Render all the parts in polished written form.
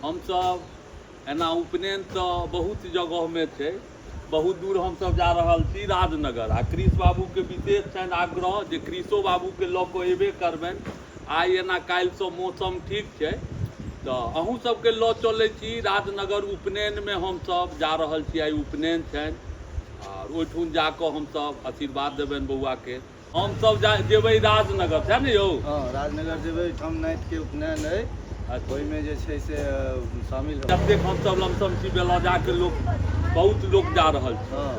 हम सब एना उपनयन तो बहुत जगह में छै, बहुत दूर हम सब जा रहल छी राजनगर। आ कृष बाबू के विशेष छनि आग्रह जे कृषो बाबू के लऽ कऽ एबे करबनि। आइ एना काल्हि सँ मौसम ठीक छै तो अहूँ सबके लऽ चलै छी राजनगर। उपनयन में हम सब जा रहल छी, आइ उपनयन छनि और ओहिठुन जाकऽ हम सब आशीर्वाद देबनि बौआ के। हम सब जेबै राजनगर, छै ने यौ? हाँ, राजनगर जेबै, ठाम नाइट के उपनयन है। ओहिमे जे छै से शामिल हो। जतेक हम सब लमसम छी बेलौजा के लोग, बहुत लोग जा रहल छै। हाँ,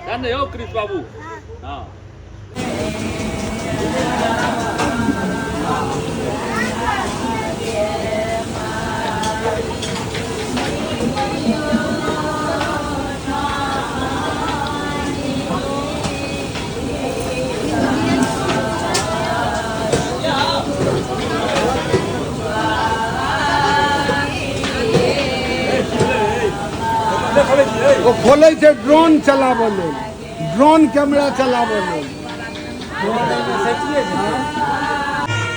है ने यौ कृष बाबू? हाँ। वो खोले से ड्रोन चलाबो लेल, ड्रोन कैमरा चलाबो लेल।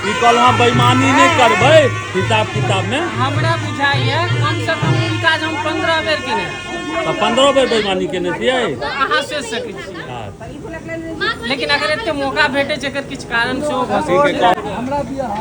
ई कल हम बेईमानी नहीं करबै हिसाब किताब में। हमरा बुझाइए कम से कम ई काज हम 15 बेर केने। तो 15 बेर बेईमानी केने छियै? अहाँ सोचि सकै छी, लेकिन अगर एते मौका भेटे छै एकर किछु कारण सेहो भऽ सकै छै। हमरा बियाह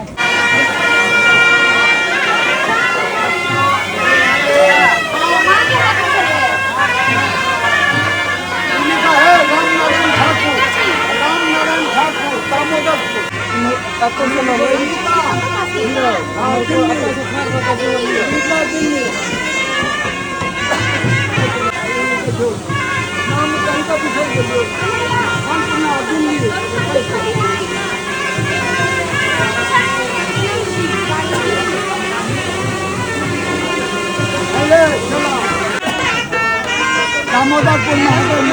दामोदरपुर महादेव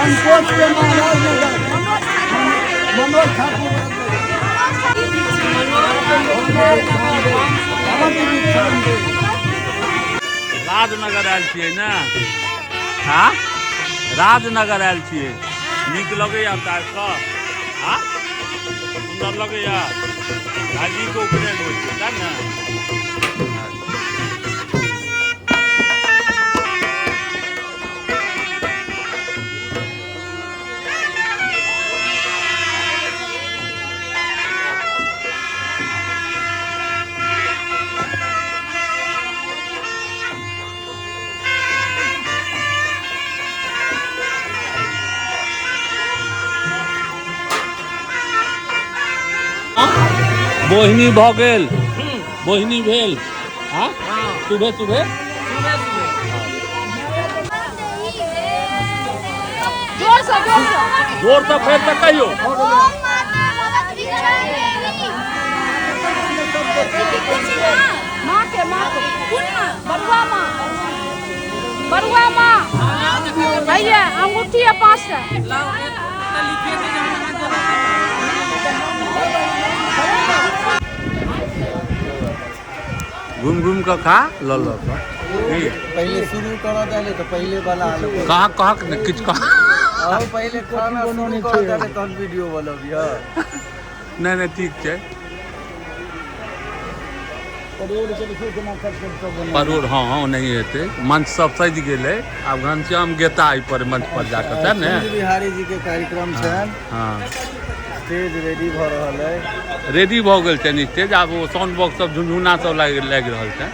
संकोच के महाराज नगर मनोज ठाकुर राजनगर आयल छियै ने? हाँ, राजनगर आयल छियै। नीक लगैया आबि कऽ? हाँ, सुंदर लगैया। भाजी के उपनयन होइ छै, सएह ने? बोहिनी भऽ गेल, बोहिनी भेल। हाँ, सुबह सुबह जोर से फेर तक कहियो। बरुआ माँ भैया अंगूठी है 5 का। घूम घूम कर खा लो पहले शुरू करा दे तो पहले वाला कहाँ कहाँ किछ कहाँ और पहले खाना शुरू करा दे तहन वीडियो बनबिया। नहीं नहीं ठीक है। परोड़ हाँ हाँ नहीं हेतै, मंच सब सज गेलै। आब घनश्याम गेता एहि पर मंच पर जाकर, है ने? बिहारी जी के कार्यक्रम छनि। हाँ, स्टेज रेडी भ रहल है। रेडी भऽ गेल छनि स्टेज। आब ओ साउंड बॉक्स सब झुनझुना सब लागि रहल छै।